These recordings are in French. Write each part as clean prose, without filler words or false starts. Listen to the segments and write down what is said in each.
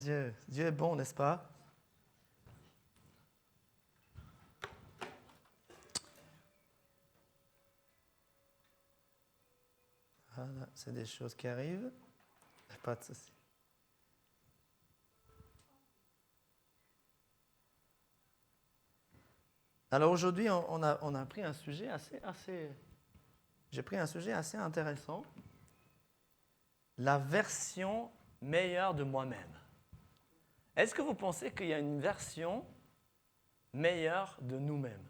Dieu est bon, n'est-ce pas? Voilà, c'est des choses qui arrivent. Pas de souci. Alors aujourd'hui, on a pris un sujet j'ai pris un sujet assez intéressant. La version meilleure de moi-même. Est-ce que vous pensez qu'il y a une version meilleure de nous-mêmes?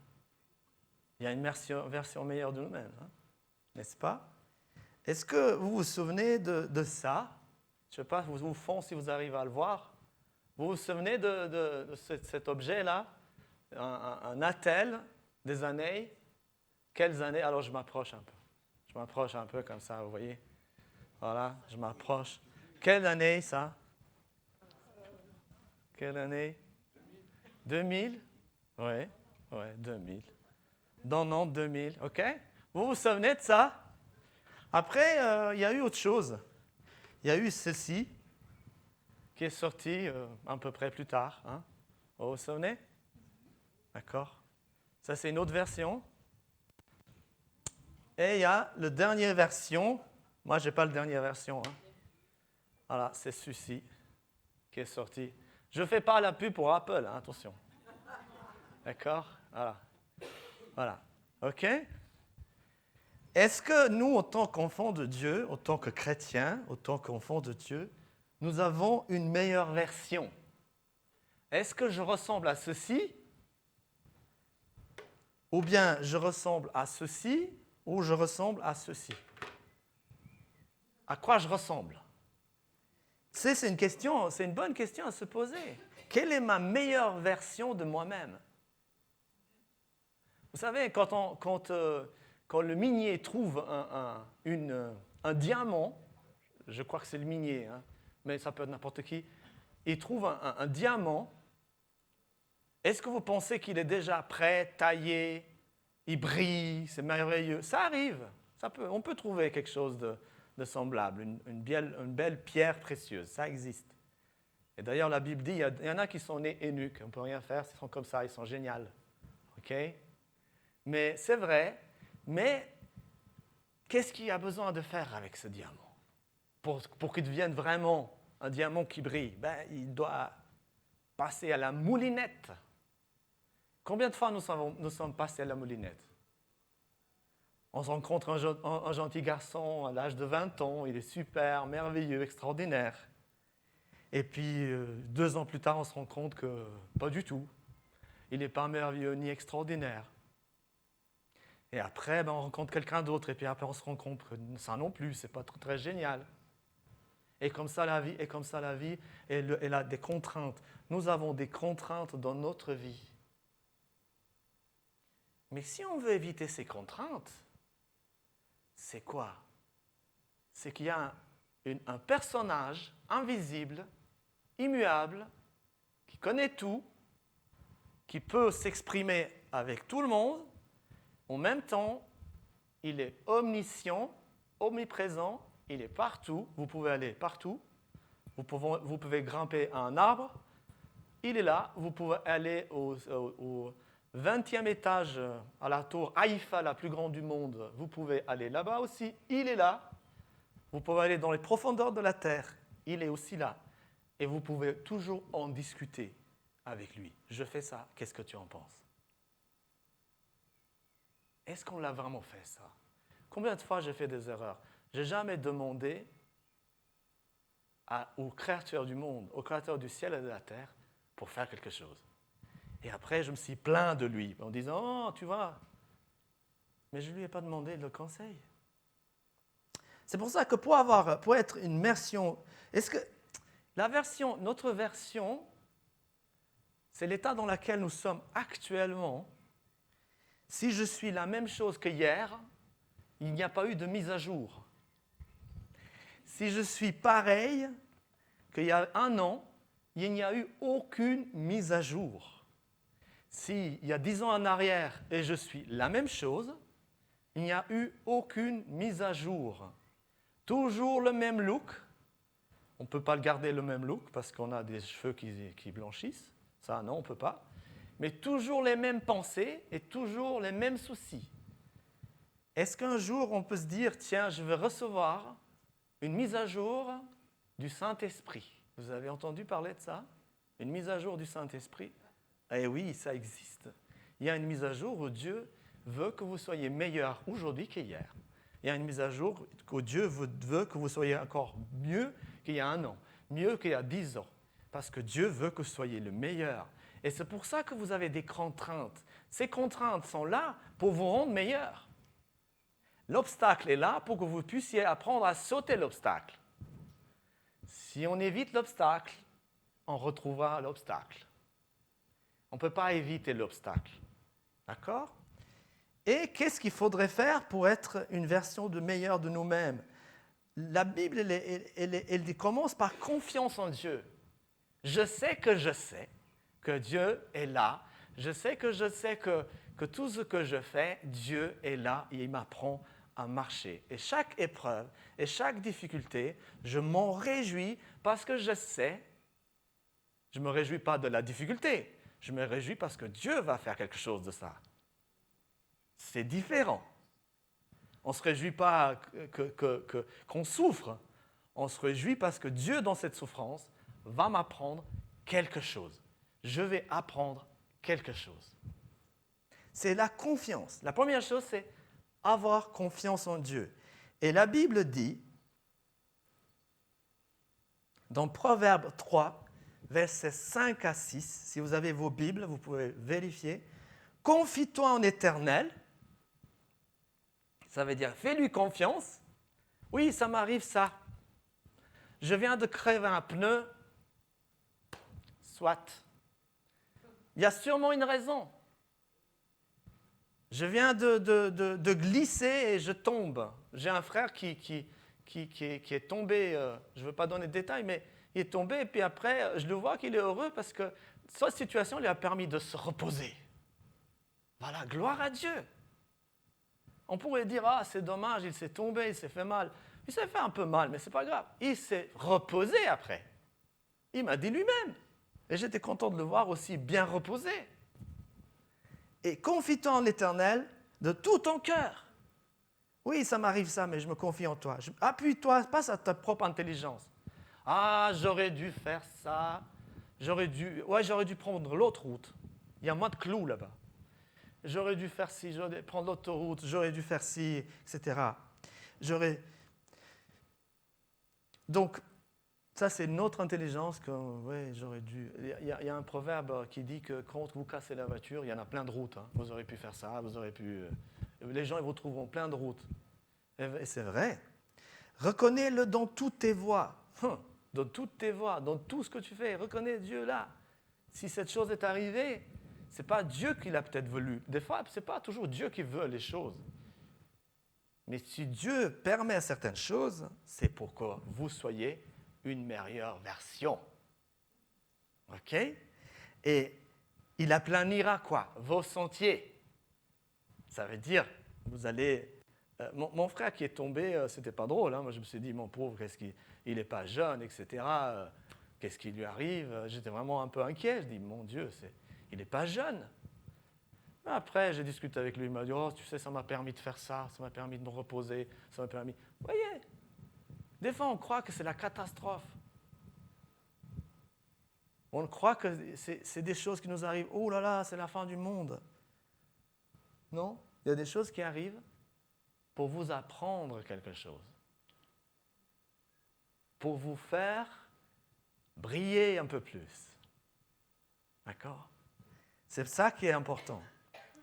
Il y a une version meilleure de nous-mêmes, hein? N'est-ce pas? Est-ce que vous vous souvenez de ça? Je ne sais pas, vous fond si vous arrivez à le voir. Vous vous souvenez de cet objet-là? Un attel des années. Quelles années? Alors je m'approche un peu. Je m'approche un peu comme ça, vous voyez? Voilà, je m'approche. Quelle année ça? Quelle année? 2000? Oui, 2000. Dans non, 2000, ok? Vous vous souvenez de ça? Après, il y a eu autre chose. Il y a eu ceci, qui est sorti à peu près plus tard. Hein? Vous vous souvenez? D'accord. Ça, c'est une autre version. Et il y a la dernière version. Moi, je n'ai pas la dernière version. Hein. Voilà, c'est ceci qui est sorti. Je ne fais pas la pub pour Apple, hein, attention. D'accord? Voilà. Voilà. OK? Est-ce que nous, en tant qu'enfants de Dieu, en tant que chrétiens, en tant qu'enfants de Dieu, nous avons une meilleure version? Est-ce que je ressemble à ceci? Ou bien je ressemble à ceci, ou je ressemble à ceci? À quoi je ressemble? C'est une bonne question à se poser. Quelle est ma meilleure version de moi-même? Vous savez, quand le minier trouve un diamant, je crois que c'est le minier, hein, mais ça peut être n'importe qui, il trouve un diamant, est-ce que vous pensez qu'il est déjà prêt, taillé, il brille, c'est merveilleux? Ça arrive, on peut trouver quelque chose de semblable, une belle pierre précieuse, ça existe. Et d'ailleurs, la Bible dit, il y en a qui sont nés eunuques, on ne peut rien faire, ils sont comme ça, ils sont géniaux. OK? Mais c'est vrai, mais qu'est-ce qu'il y a besoin de faire avec ce diamant? Pour qu'il devienne vraiment un diamant qui brille, il doit passer à la moulinette. Combien de fois nous sommes passés à la moulinette? On rencontre un gentil garçon à l'âge de 20 ans, il est super, merveilleux, extraordinaire. Et puis, 2 ans plus tard, on se rend compte que pas du tout. Il n'est pas merveilleux ni extraordinaire. Et après, on rencontre quelqu'un d'autre, et puis après, on se rend compte que ça non plus, c'est pas très génial. Et comme ça, la vie, elle a des contraintes. Nous avons des contraintes dans notre vie. Mais si on veut éviter ces contraintes, c'est quoi? C'est qu'il y a un personnage invisible, immuable, qui connaît tout, qui peut s'exprimer avec tout le monde. En même temps, il est omniscient, omniprésent, il est partout, vous pouvez aller partout, vous pouvez grimper à un arbre, il est là, vous pouvez aller au 20e étage à la tour Haïfa, la plus grande du monde, vous pouvez aller là-bas aussi, il est là, vous pouvez aller dans les profondeurs de la terre, il est aussi là, et vous pouvez toujours en discuter avec lui. Je fais ça, qu'est-ce que tu en penses? Est-ce qu'on l'a vraiment fait, ça? Combien de fois j'ai fait des erreurs? Je n'ai jamais demandé au créateur du monde, au créateur du ciel et de la terre, pour faire quelque chose. Et après, je me suis plaint de lui, en disant, oh, tu vois, mais je ne lui ai pas demandé le conseil. C'est pour ça que pour être une version, est-ce que notre version, c'est l'état dans lequel nous sommes actuellement. Si je suis la même chose que hier, il n'y a pas eu de mise à jour. Si je suis pareil qu'il y a 1 an, il n'y a eu aucune mise à jour. S'il y a 10 ans en arrière et je suis la même chose, il n'y a eu aucune mise à jour. Toujours le même look, On ne peut pas garder le même look parce qu'on a des cheveux qui blanchissent. Ça, non, on ne peut pas. Mais toujours les mêmes pensées et toujours les mêmes soucis. Est-ce qu'un jour, on peut se dire, tiens, je vais recevoir une mise à jour du Saint-Esprit? Vous avez entendu parler de ça? Une mise à jour du Saint-Esprit? Eh oui, ça existe. Il y a une mise à jour où Dieu veut que vous soyez meilleur aujourd'hui qu'hier. Il y a une mise à jour où Dieu veut que vous soyez encore mieux qu'il y a 1 an, mieux qu'il y a 10 ans. Parce que Dieu veut que vous soyez le meilleur. Et c'est pour ça que vous avez des contraintes. Ces contraintes sont là pour vous rendre meilleur. L'obstacle est là pour que vous puissiez apprendre à sauter l'obstacle. Si on évite l'obstacle, on retrouvera l'obstacle. On ne peut pas éviter l'obstacle. D'accord? Et qu'est-ce qu'il faudrait faire pour être une version de meilleure de nous-mêmes? La Bible, elle commence par confiance en Dieu. Je sais que Dieu est là. Je sais que tout ce que je fais, Dieu est là et il m'apprend à marcher. Et chaque épreuve et chaque difficulté, je m'en réjouis parce que je sais. Je ne me réjouis pas de la difficulté. Je me réjouis parce que Dieu va faire quelque chose de ça. C'est différent. On ne se réjouit pas qu'on souffre. On se réjouit parce que Dieu, dans cette souffrance, va m'apprendre quelque chose. Je vais apprendre quelque chose. C'est la confiance. La première chose, c'est avoir confiance en Dieu. Et la Bible dit, dans Proverbe 3, versets 5 à 6, si vous avez vos Bibles, vous pouvez vérifier, « Confie-toi en l'Éternel ». Ça veut dire, fais-lui confiance. Oui, ça m'arrive ça. Je viens de crever un pneu. Soit. Il y a sûrement une raison. Je viens de glisser et je tombe. J'ai un frère qui est tombé, je ne veux pas donner de détails, mais il est tombé et puis après, je le vois qu'il est heureux parce que cette situation lui a permis de se reposer. Voilà, gloire à Dieu. On pourrait dire, ah, c'est dommage, il s'est tombé, il s'est fait mal. Il s'est fait un peu mal, mais ce n'est pas grave. Il s'est reposé après. Il m'a dit lui-même. Et j'étais content de le voir aussi bien reposé. Et confie-toi en l'Éternel de tout ton cœur. Oui, ça m'arrive ça, mais je me confie en toi. Appuie-toi, passe à ta propre intelligence. Ah, j'aurais dû faire ça. J'aurais dû prendre l'autre route. Il y a moins de clous là-bas. J'aurais dû faire ci, j'aurais dû prendre l'autoroute, j'aurais dû faire ci, etc. Donc, ça, c'est notre intelligence que, ouais, j'aurais dû. Il y a un proverbe qui dit que quand vous cassez la voiture, il y en a plein de routes. Hein. Vous aurez pu faire ça, vous aurez pu. Les gens, ils vous trouveront plein de routes. Et c'est vrai. Reconnais-le dans toutes tes voies. Dans toutes tes voies, dans tout ce que tu fais. Reconnais Dieu là. Si cette chose est arrivée, ce n'est pas Dieu qui l'a peut-être voulu. Des fois, ce n'est pas toujours Dieu qui veut les choses. Mais si Dieu permet certaines choses, c'est pour que vous soyez une meilleure version. OK? Et il aplanira quoi? Vos sentiers. Ça veut dire, vous allez... mon frère qui est tombé, c'était pas drôle. Hein? Moi, je me suis dit, mon pauvre, il n'est pas jeune, etc. Qu'est-ce qui lui arrive? J'étais vraiment un peu inquiet. Je dis, mon Dieu, il n'est pas jeune. Mais après, j'ai discuté avec lui. Il m'a dit, oh, tu sais, ça m'a permis de faire ça. Ça m'a permis de me reposer. Ça m'a permis... Vous voyez? Des fois, on croit que c'est la catastrophe. On croit que c'est des choses qui nous arrivent. Oh là là, c'est la fin du monde. Non, il y a des choses qui arrivent pour vous apprendre quelque chose. Pour vous faire briller un peu plus. D'accord? C'est ça qui est important.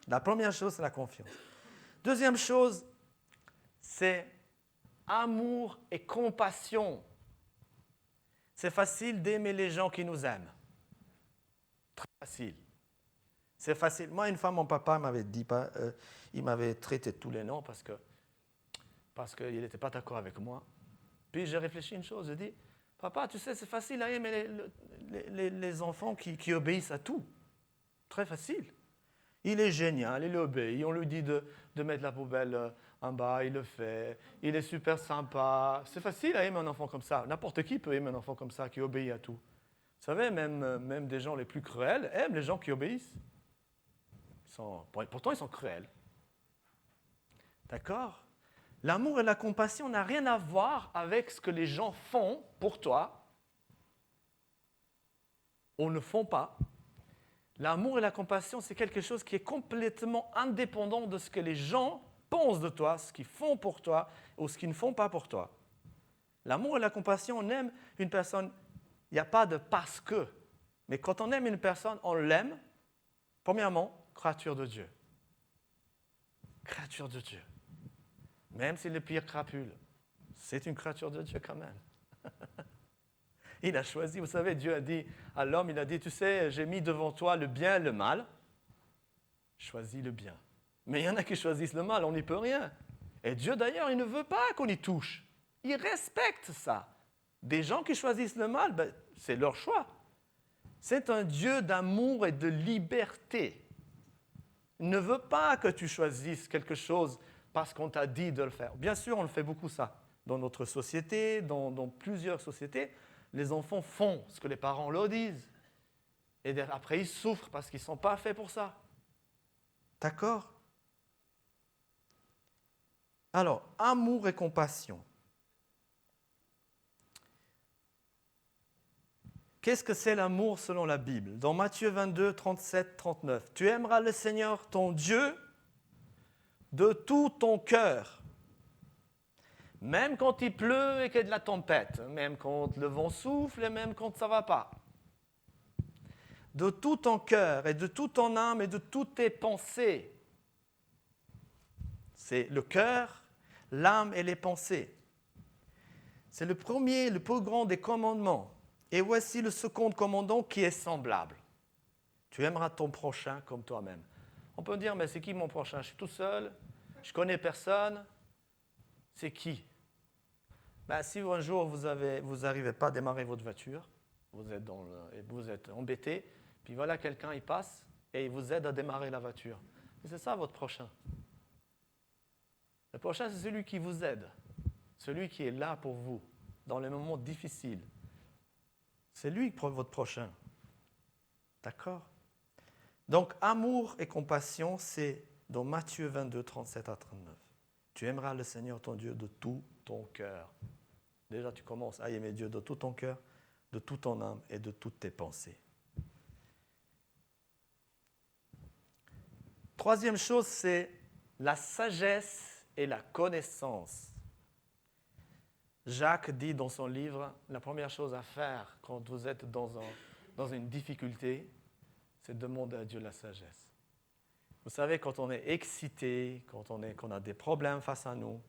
La première chose, c'est la confiance. Deuxième chose, c'est amour et compassion. C'est facile d'aimer les gens qui nous aiment. Très facile. C'est facile. Moi, une fois, mon papa m'avait dit, il m'avait traité de tous les noms parce qu'il n'était pas d'accord avec moi. Puis j'ai réfléchi une chose, j'ai dit, papa, tu sais, c'est facile à aimer les enfants qui obéissent à tout. Très facile. Il est génial, il obéit. On lui dit de mettre la poubelle en bas, il le fait, il est super sympa. C'est facile à aimer un enfant comme ça. N'importe qui peut aimer un enfant comme ça, qui obéit à tout. Vous savez, même des gens les plus cruels aiment les gens qui obéissent. Pourtant, ils sont cruels. D'accord ? L'amour et la compassion n'ont rien à voir avec ce que les gens font pour toi ou ne font pas. L'amour et la compassion, c'est quelque chose qui est complètement indépendant de ce que les gens pensent de toi, ce qu'ils font pour toi ou ce qu'ils ne font pas pour toi. L'amour et la compassion, on aime une personne, il n'y a pas de parce que. Mais quand on aime une personne, on l'aime, premièrement, créature de Dieu. Créature de Dieu. Même si le pire crapule, c'est une créature de Dieu quand même. Il a choisi, vous savez, Dieu a dit à l'homme, il a dit, tu sais, j'ai mis devant toi le bien et le mal, choisis le bien. Mais il y en a qui choisissent le mal, on n'y peut rien. Et Dieu d'ailleurs, il ne veut pas qu'on y touche. Il respecte ça. Des gens qui choisissent le mal, ben, c'est leur choix. C'est un Dieu d'amour et de liberté. Il ne veut pas que tu choisisses quelque chose parce qu'on t'a dit de le faire. Bien sûr, on le fait beaucoup ça. Dans notre société, dans plusieurs sociétés, les enfants font ce que les parents leur disent. Et après, ils souffrent parce qu'ils ne sont pas faits pour ça. D'accord ? Alors, amour et compassion. Qu'est-ce que c'est l'amour selon la Bible ? Dans Matthieu 22, 37, 39, « Tu aimeras le Seigneur ton Dieu de tout ton cœur, même quand il pleut et qu'il y a de la tempête, même quand le vent souffle et même quand ça ne va pas. De tout ton cœur et de toute ton âme et de toutes tes pensées. » C'est le cœur, l'âme et les pensées. C'est le premier, le plus grand des commandements. Et voici le second commandement qui est semblable. Tu aimeras ton prochain comme toi-même. On peut dire, mais c'est qui mon prochain ? Je suis tout seul, je ne connais personne. C'est qui ? Ben, si un jour vous n'arrivez pas à démarrer votre voiture, vous êtes embêté, puis voilà quelqu'un il passe et il vous aide à démarrer la voiture. Et c'est ça votre prochain. Le prochain, c'est celui qui vous aide, celui qui est là pour vous dans les moments difficiles. C'est lui votre prochain. D'accord ? Donc, amour et compassion, c'est dans Matthieu 22, 37 à 39. Tu aimeras le Seigneur ton Dieu de tout ton cœur. Déjà, tu commences à aimer Dieu de tout ton cœur, de toute ton âme et de toutes tes pensées. Troisième chose, c'est la sagesse et la connaissance. Jacques dit dans son livre, la première chose à faire quand vous êtes dans une difficulté, c'est de demander à Dieu la sagesse. Vous savez, quand on est excité, qu'on a des problèmes face à nous,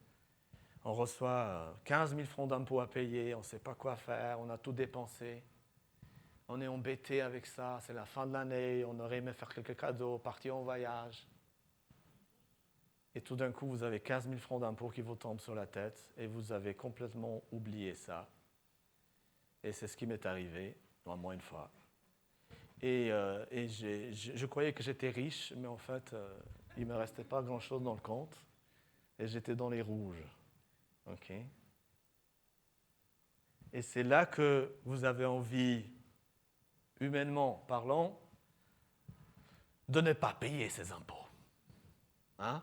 on reçoit 15 000 francs d'impôts à payer, on ne sait pas quoi faire, on a tout dépensé, on est embêté avec ça, c'est la fin de l'année, on aurait aimé faire quelques cadeaux, partir en voyage. Et tout d'un coup, vous avez 15 000 francs d'impôts qui vous tombent sur la tête et vous avez complètement oublié ça. Et c'est ce qui m'est arrivé, au moins une fois. Et je croyais que j'étais riche, mais en fait, il ne me restait pas grand-chose dans le compte. Et j'étais dans les rouges. OK ? Et c'est là que vous avez envie, humainement parlant, de ne pas payer ces impôts. Hein ?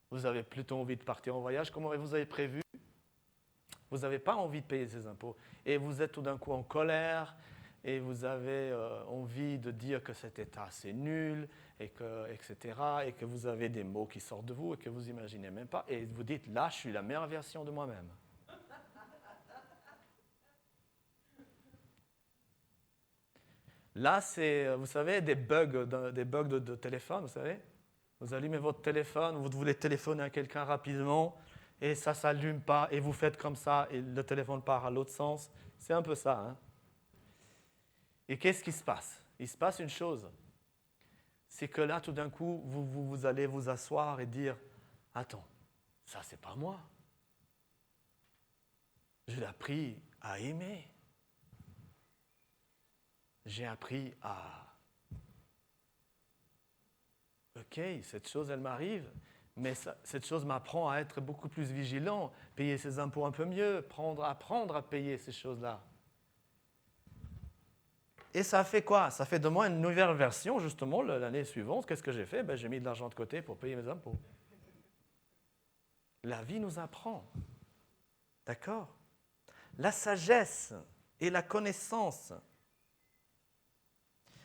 Vous avez plutôt envie de partir en voyage, comme vous avez prévu. Vous n'avez pas envie de payer ces impôts. Et vous êtes tout d'un coup en colère, et vous avez envie de dire que cet État, c'est nul, etc., et que vous avez des mots qui sortent de vous et que vous n'imaginez même pas. Et vous dites, là, je suis la meilleure version de moi-même. Là, c'est, vous savez, des bugs de téléphone, vous savez. Vous allumez votre téléphone, vous voulez téléphoner à quelqu'un rapidement, et ça ne s'allume pas, et vous faites comme ça, et le téléphone part à l'autre sens. C'est un peu ça. Hein? Et qu'est-ce qui se passe ? Il se passe une chose. C'est que là, tout d'un coup, vous allez vous asseoir et dire, attends, ça, c'est pas moi. J'ai appris à aimer. J'ai appris à... Ok, cette chose, elle m'arrive, Mais cette chose m'apprend à être beaucoup plus vigilant, payer ses impôts un peu mieux, apprendre à payer ces choses-là. Et ça fait quoi? Ça fait de moi une nouvelle version, justement, l'année suivante. Qu'est-ce que j'ai fait? J'ai mis de l'argent de côté pour payer mes impôts. La vie nous apprend. D'accord? La sagesse et la connaissance.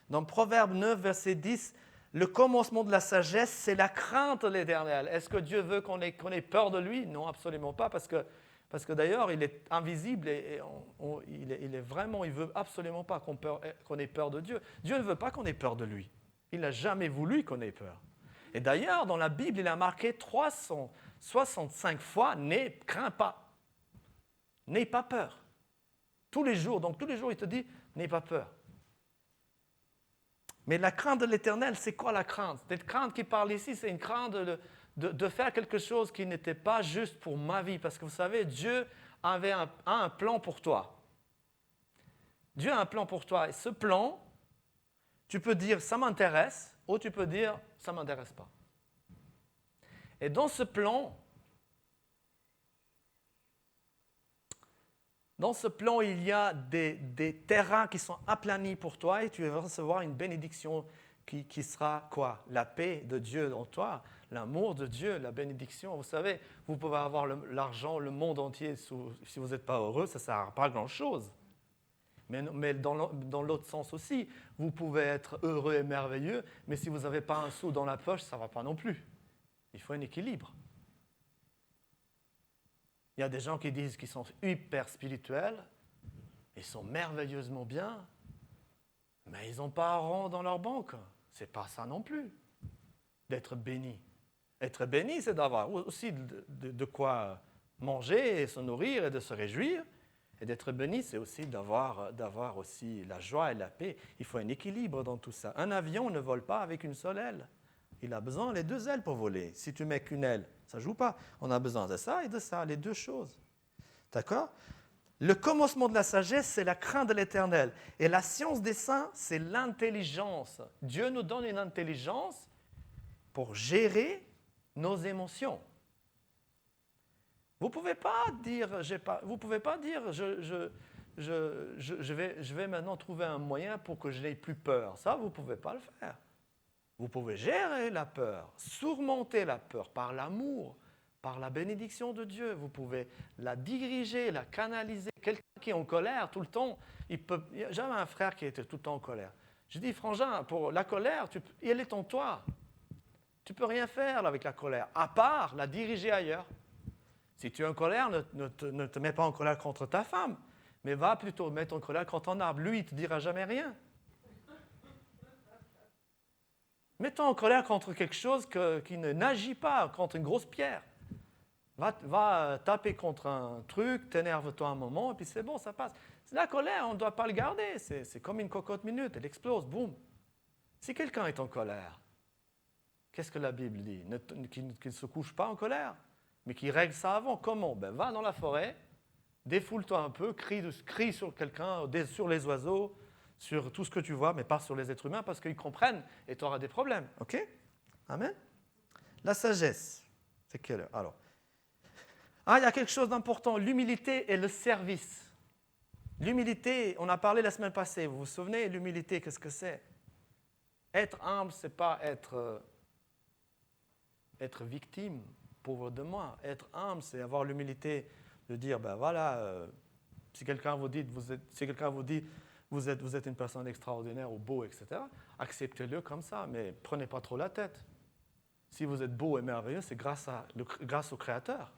Dans Proverbe 9, verset 10, le commencement de la sagesse, c'est la crainte de l'Éternel. Est-ce que Dieu veut qu'on ait peur de lui? Non, absolument pas, parce que d'ailleurs, il est invisible et il est vraiment, il ne veut absolument pas qu'on ait peur de Dieu. Dieu ne veut pas qu'on ait peur de lui. Il n'a jamais voulu qu'on ait peur. Et d'ailleurs, dans la Bible, il a marqué 365 fois « ne crains pas ». N'aie pas peur. Tous les jours, donc tous les jours, il te dit « n'aie pas peur ». Mais la crainte de l'Éternel, c'est quoi la crainte? Cette crainte qui parle ici, c'est une crainte de faire quelque chose qui n'était pas juste pour ma vie. Parce que vous savez, Dieu a un plan pour toi. Dieu a un plan pour toi. Et ce plan, tu peux dire « ça m'intéresse » ou tu peux dire « ça ne m'intéresse pas ». Et dans ce plan, il y a des terrains qui sont aplanis pour toi et tu vas recevoir une bénédiction qui sera quoi? La paix de Dieu en toi, l'amour de Dieu, la bénédiction. Vous savez, vous pouvez avoir l'argent, le monde entier, si vous n'êtes pas heureux, ça ne sert à pas grand-chose. Mais dans l'autre sens aussi, vous pouvez être heureux et merveilleux, mais si vous n'avez pas un sou dans la poche, ça ne va pas non plus. Il faut un équilibre. Il y a des gens qui disent qu'ils sont hyper spirituels, ils sont merveilleusement bien, mais ils n'ont pas un rond dans leur banque. Ce n'est pas ça non plus, d'être béni. Être béni, c'est d'avoir aussi de quoi manger et se nourrir et de se réjouir. Et d'être béni, c'est aussi d'avoir aussi la joie et la paix. Il faut un équilibre dans tout ça. Un avion ne vole pas avec une seule aile. Il a besoin des deux ailes pour voler. Si tu mets qu'une aile, ça ne joue pas. On a besoin de ça et de ça, les deux choses. D'accord? Le commencement de la sagesse, c'est la crainte de l'Éternel. Et la science des saints, c'est l'intelligence. Dieu nous donne une intelligence pour gérer nos émotions. Vous ne pouvez pas dire, je vais maintenant trouver un moyen pour que je n'ai plus peur. Ça, vous ne pouvez pas le faire. Vous pouvez gérer la peur, surmonter la peur par l'amour, par la bénédiction de Dieu. Vous pouvez la diriger, la canaliser. Quelqu'un qui est en colère tout le temps, j'avais un frère qui était tout le temps en colère. Je dis, frangin, pour la colère, elle est en toi. Tu ne peux rien faire avec la colère, à part la diriger ailleurs. Si tu es en colère, ne te mets pas en colère contre ta femme, mais va plutôt mettre en colère contre ton arbre. Lui, il ne te dira jamais rien. Mets-toi en colère contre quelque chose qui n'agit pas, contre une grosse pierre. Va taper contre un truc, t'énerve-toi un moment, et puis c'est bon, ça passe. La colère, on ne doit pas le garder. C'est comme une cocotte minute, elle explose, boum. Si quelqu'un est en colère, qu'est-ce que la Bible dit? Qu'il ne se couche pas en colère, mais qu'il règle ça avant. Comment? Va dans la forêt, défoule-toi un peu, crie sur quelqu'un, sur les oiseaux, sur tout ce que tu vois, mais pas sur les êtres humains, parce qu'ils comprennent et tu auras des problèmes. OK? Amen? La sagesse. C'est quelle heure? Alors. Il y a quelque chose d'important, l'humilité et le service. L'humilité, on a parlé la semaine passée, vous vous souvenez, l'humilité, qu'est-ce que c'est? Être humble, ce n'est pas être victime, pauvre de moi. Être humble, c'est avoir l'humilité de dire, si quelqu'un vous dit, vous êtes une personne extraordinaire ou beau, etc., acceptez-le comme ça, mais prenez pas trop la tête. Si vous êtes beau et merveilleux, c'est grâce au Créateur.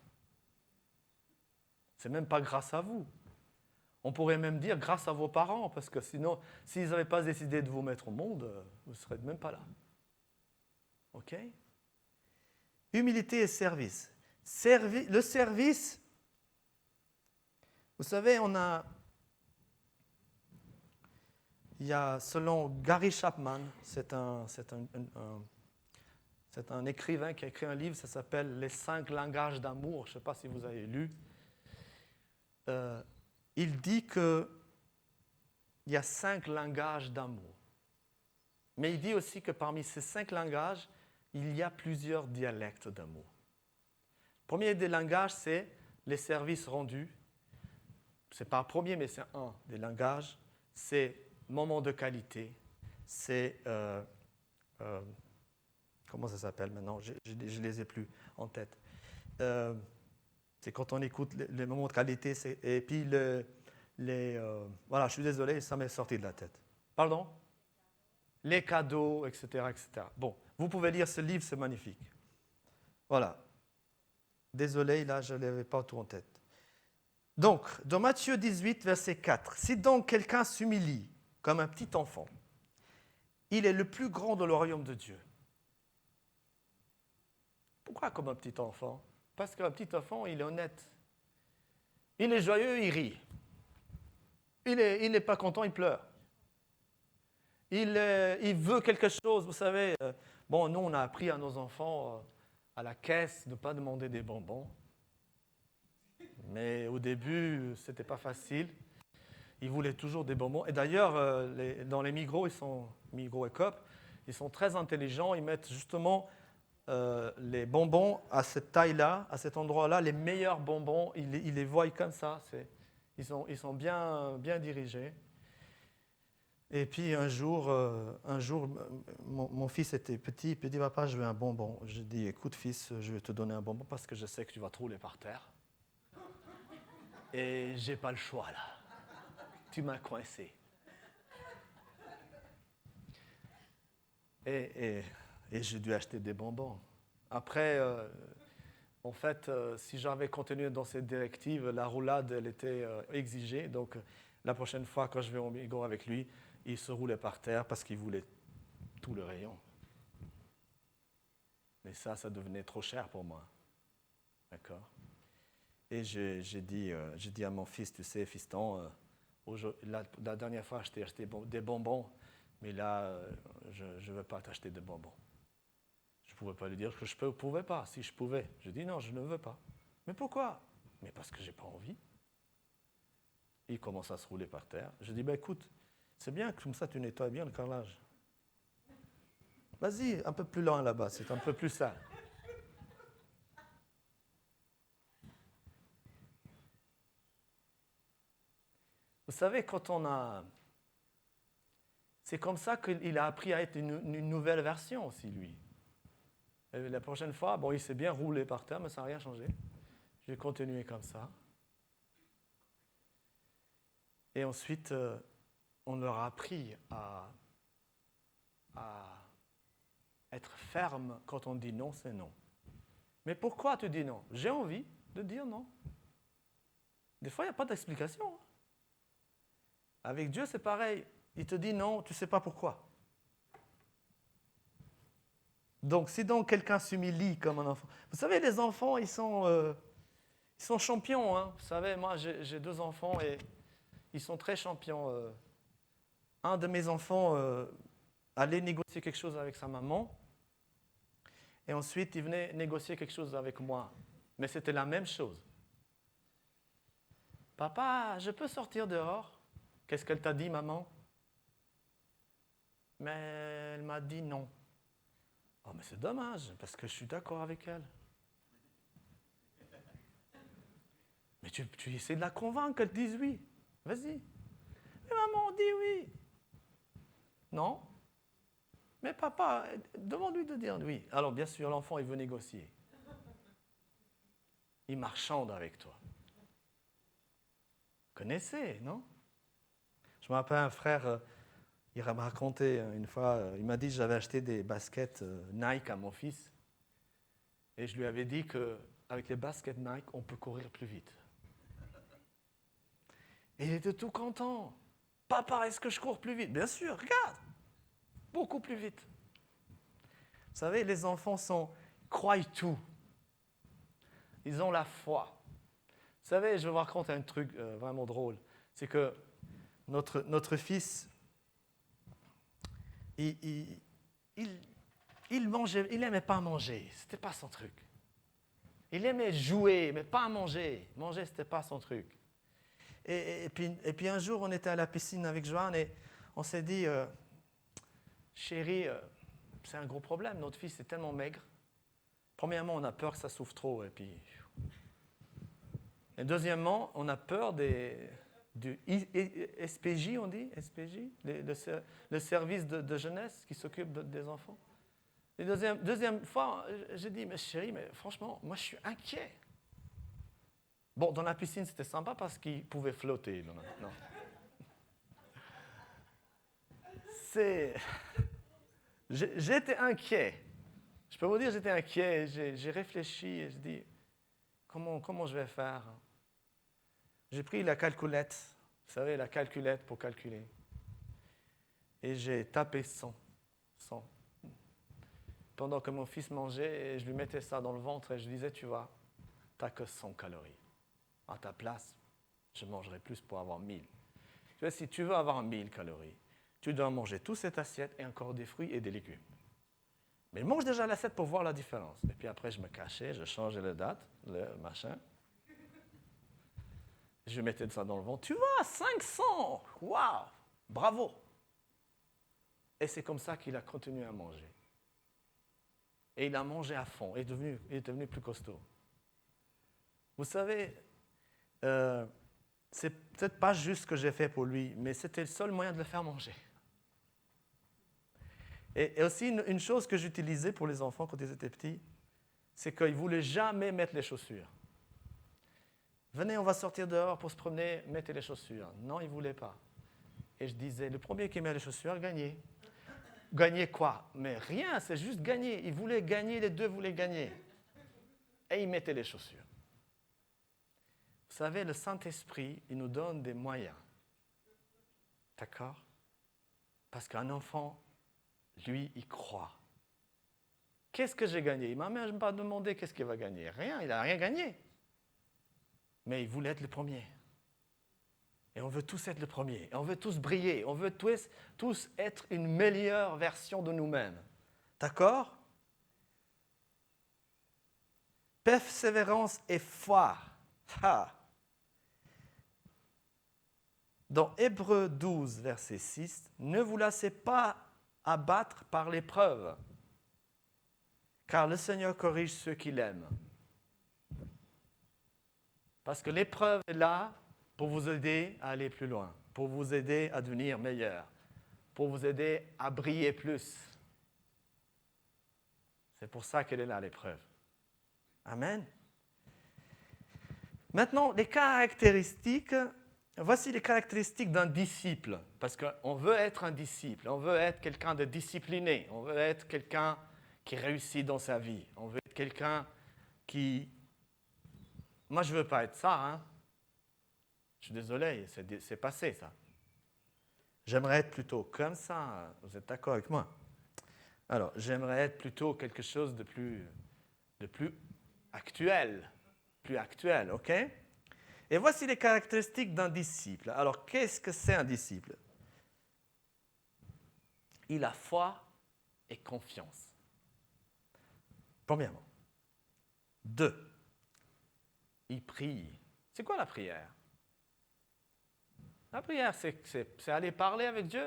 C'est même pas grâce à vous. On pourrait même dire grâce à vos parents, parce que sinon, s'ils n'avaient pas décidé de vous mettre au monde, vous ne serez même pas là. OK? Humilité et service. Le service, vous savez, il y a, selon Gary Chapman, c'est un écrivain qui a écrit un livre, ça s'appelle « Les 5 langages d'amour ». Je ne sais pas si vous avez lu. Il dit qu'il y a 5 langages d'amour. Mais il dit aussi que parmi ces 5 langages, il y a plusieurs dialectes d'amour. Le premier des langages, c'est les services rendus. Ce n'est pas un premier, mais c'est un des langages. C'est moment de qualité. C'est... comment ça s'appelle maintenant? Je ne les ai plus en tête. C'est quand on écoute les moments de qualité. Et puis, voilà, je suis désolé, ça m'est sorti de la tête. Pardon? Les cadeaux, etc., etc. Bon, vous pouvez lire ce livre, c'est magnifique. Voilà. Désolé, là, je ne l'avais pas tout en tête. Donc, dans Matthieu 18, verset 4, « Si donc quelqu'un s'humilie comme un petit enfant, il est le plus grand dans le royaume de Dieu. » Pourquoi comme un petit enfant? Parce qu'un petit enfant, il est honnête. Il est joyeux, il rit. Il n'est pas content, il pleure. Il veut quelque chose, vous savez. Bon, nous, on a appris à nos enfants à la caisse de ne pas demander des bonbons. Mais au début, ce n'était pas facile. Ils voulaient toujours des bonbons. Et d'ailleurs, dans les Migros, Migros et Coop, ils sont très intelligents. Ils mettent justement les bonbons à cette taille-là, à cet endroit-là, les meilleurs bonbons. Ils les voient comme ça. Ils sont bien dirigés. Et puis un jour mon fils était petit, il me dit « Papa, je veux un bonbon. » Je dis « Écoute fils, je vais te donner un bonbon parce que je sais que tu vas te rouler par terre. Et j'ai pas le choix là. Tu m'as coincé. » Et j'ai dû acheter des bonbons. Après, en fait, si j'avais continué dans cette directive, la roulade, elle était exigée. Donc, la prochaine fois, quand je vais au Migros avec lui, il se roulait par terre parce qu'il voulait tout le rayon. Mais ça devenait trop cher pour moi. D'accord? Et j'ai dit à mon fils, tu sais, fiston, la dernière fois, je t'ai acheté des bonbons, mais là, je ne veux pas t'acheter de bonbons. Je ne pouvais pas lui dire que je ne pouvais pas. Si je pouvais, je dis non, je ne veux pas. Mais pourquoi? Mais parce que je n'ai pas envie. Il commence à se rouler par terre. Je dis, écoute, c'est bien, comme ça tu nettoies bien le carrelage. Vas-y, un peu plus loin là-bas, c'est un peu plus sale. Vous savez, c'est comme ça qu'il a appris à être une nouvelle version aussi, lui. Et la prochaine fois, il s'est bien roulé par terre, mais ça n'a rien changé. Je vais continuer comme ça. Et ensuite, on leur a appris à être ferme quand on dit non, c'est non. Mais pourquoi tu dis non? J'ai envie de dire non. Des fois, il n'y a pas d'explication. Avec Dieu, c'est pareil. Il te dit non, tu ne sais pas pourquoi. Donc, si donc quelqu'un s'humilie comme un enfant... Vous savez, les enfants, ils sont champions. Hein. Vous savez, moi, j'ai 2 enfants et ils sont très champions. Un de mes enfants allait négocier quelque chose avec sa maman. Et ensuite, il venait négocier quelque chose avec moi. Mais c'était la même chose. « Papa, je peux sortir dehors ?» Qu'est-ce qu'elle t'a dit, maman? Mais elle m'a dit non. Oh, mais c'est dommage, parce que je suis d'accord avec elle. Mais tu essaies de la convaincre qu'elle dise oui. Vas-y. Mais maman dit oui. Non. Mais papa, demande-lui de dire oui. Alors, bien sûr, l'enfant, il veut négocier. Il marchande avec toi. Vous connaissez, non? Je me rappelle un frère, il m'a raconté une fois, il m'a dit que j'avais acheté des baskets Nike à mon fils. Et je lui avais dit qu'avec les baskets Nike, on peut courir plus vite. Et il était tout content. Papa, est-ce que je cours plus vite? Bien sûr, regarde. Beaucoup plus vite. Vous savez, les enfants croient tout. Ils ont la foi. Vous savez, je vais vous raconter un truc vraiment drôle. C'est que notre fils, il n'aimait pas manger. Ce n'était pas son truc. Il aimait jouer, mais pas manger. Manger, ce n'était pas son truc. Et puis un jour, on était à la piscine avec Joanne et on s'est dit, chérie, c'est un gros problème. Notre fils est tellement maigre. Premièrement, on a peur que ça souffre trop. Et deuxièmement, on a peur du SPJ, on dit SPJ, le service de jeunesse qui s'occupe des enfants. Et deuxième fois, j'ai dit, mais chérie, mais franchement, moi je suis inquiet. Bon, dans la piscine, c'était sympa parce qu'il pouvait flotter. Non. J'étais inquiet. Je peux vous dire, j'étais inquiet. J'ai réfléchi et je dis, comment je vais faire? J'ai pris la calculette, vous savez, la calculette pour calculer. Et j'ai tapé 100. Pendant que mon fils mangeait, et je lui mettais ça dans le ventre et je disais, tu vois, tu n'as que 100 calories. À ta place, je mangerai plus pour avoir 1000. Tu vois, si tu veux avoir 1000 calories, tu dois manger toute cette assiette et encore des fruits et des légumes. Mais mange déjà l'assiette pour voir la différence. Et puis après, je me cachais, je changeais la date, le machin. Je mettais ça dans le ventre. Tu vois, 500! Waouh! Bravo! Et c'est comme ça qu'il a continué à manger. Et il a mangé à fond. Il est devenu plus costaud. Vous savez, c'est peut-être pas juste ce que j'ai fait pour lui, mais c'était le seul moyen de le faire manger. Et aussi, une chose que j'utilisais pour les enfants quand ils étaient petits, c'est qu'ils ne voulaient jamais mettre les chaussures. Venez, on va sortir dehors pour se promener, mettez les chaussures. Non, ils ne voulaient pas. Et je disais, le premier qui met les chaussures, gagnez. Gagner quoi? Mais rien, c'est juste gagner. Ils voulaient gagner, les deux voulaient gagner. Et ils mettaient les chaussures. Vous savez, le Saint-Esprit, il nous donne des moyens. D'accord? Parce qu'un enfant, lui, il croit. Qu'est-ce que j'ai gagné? Il ne m'a même pas demandé qu'est-ce qu'il va gagner. Rien, il n'a rien gagné. Mais il voulait être le premier. Et on veut tous être le premier. Et on veut tous briller. On veut tous être une meilleure version de nous-mêmes. D'accord? Persévérance et foi. Dans Hébreux 12, verset 6, ne vous laissez pas abattre par l'épreuve, car le Seigneur corrige ceux qu'il aime. Parce que l'épreuve est là pour vous aider à aller plus loin, pour vous aider à devenir meilleur, pour vous aider à briller plus. C'est pour ça qu'elle est là, l'épreuve. Amen. Maintenant, voici les caractéristiques d'un disciple, parce qu'on veut être un disciple, on veut être quelqu'un de discipliné, on veut être quelqu'un qui réussit dans sa vie, on veut être quelqu'un qui... Moi, je ne veux pas être ça, hein. Je suis désolé, c'est passé, ça. J'aimerais être plutôt comme ça, vous êtes d'accord avec moi? Alors, j'aimerais être plutôt quelque chose de plus actuel, ok? Et voici les caractéristiques d'un disciple. Alors, qu'est-ce que c'est un disciple? Il a foi et confiance. Premièrement. 2. Il prie. C'est quoi la prière? La prière, c'est aller parler avec Dieu.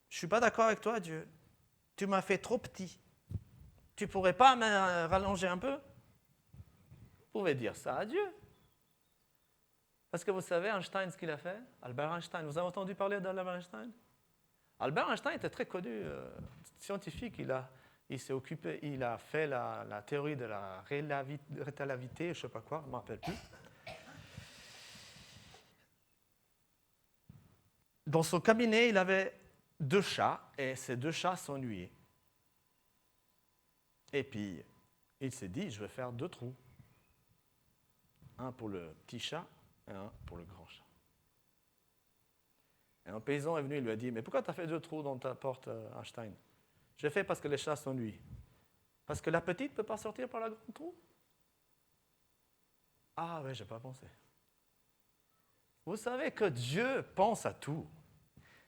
Je ne suis pas d'accord avec toi, Dieu. Tu m'as fait trop petit. Tu ne pourrais pas me rallonger un peu? Vous pouvez dire ça à Dieu. Parce que vous savez, Einstein, ce qu'il a fait? Albert Einstein. Vous avez entendu parler d'Albert Einstein? Albert Einstein était très connu, scientifique. Il s'est occupé, il a fait la théorie de la relativité, je ne sais pas quoi, je ne me rappelle plus. Dans son cabinet, il avait 2 chats, et ces 2 chats s'ennuyaient. Et puis, il s'est dit, je vais faire 2 trous. Un pour le petit chat et un pour le grand chat. Et un paysan est venu et lui a dit, mais pourquoi tu as fait 2 trous dans ta porte, Einstein? Je l'ai fait parce que les chats s'ennuient. Parce que la petite ne peut pas sortir par la grande trou? Ah oui, je n'ai pas pensé. Vous savez que Dieu pense à tout.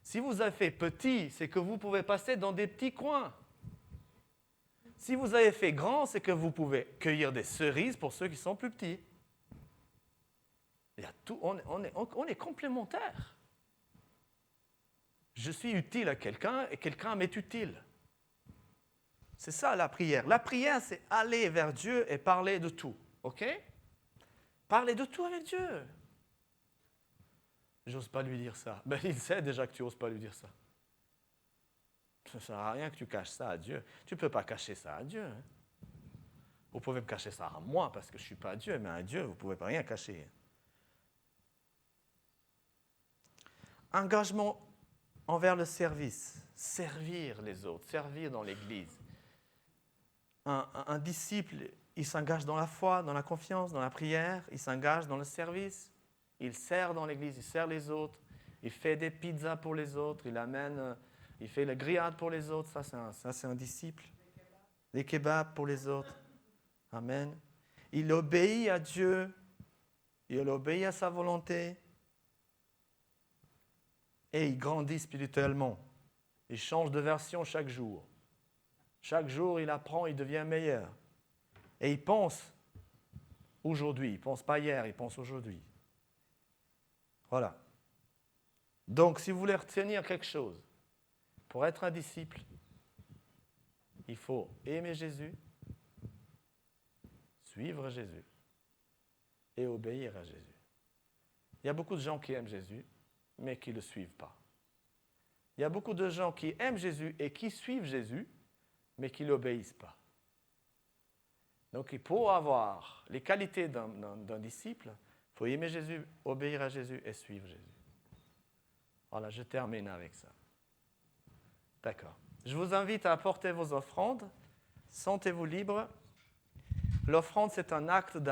Si vous avez fait petit, c'est que vous pouvez passer dans des petits coins. Si vous avez fait grand, c'est que vous pouvez cueillir des cerises pour ceux qui sont plus petits. Il y a tout, on est complémentaires. Je suis utile à quelqu'un et quelqu'un m'est utile. C'est ça la prière. La prière, c'est aller vers Dieu et parler de tout. OK? Parler de tout avec Dieu. J'ose pas lui dire ça. Ben, il sait déjà que tu n'oses pas lui dire ça. Ça ne sert à rien que tu caches ça à Dieu. Tu ne peux pas cacher ça à Dieu. Hein? Vous pouvez me cacher ça à moi parce que je ne suis pas Dieu, mais à Dieu, vous ne pouvez pas rien cacher. Engagement envers le service. Servir les autres, servir dans l'Église. Un disciple, il s'engage dans la foi, dans la confiance, dans la prière, il s'engage dans le service. Il sert dans l'Église, il sert les autres, il fait des pizzas pour les autres, il fait les grillades pour les autres, ça c'est un disciple. Les kebabs pour les autres. Amen. Il obéit à Dieu, il obéit à sa volonté et il grandit spirituellement. Il change de version chaque jour. Chaque jour, il apprend, il devient meilleur. Et il pense aujourd'hui, il ne pense pas hier, il pense aujourd'hui. Voilà. Donc, si vous voulez retenir quelque chose, pour être un disciple, il faut aimer Jésus, suivre Jésus et obéir à Jésus. Il y a beaucoup de gens qui aiment Jésus, mais qui ne le suivent pas. Il y a beaucoup de gens qui aiment Jésus et qui suivent Jésus, mais qui ne l'obéissent pas. Donc, pour avoir les qualités d'un disciple, il faut aimer Jésus, obéir à Jésus et suivre Jésus. Voilà, je termine avec ça. D'accord. Je vous invite à apporter vos offrandes. Sentez-vous libre. L'offrande, c'est un acte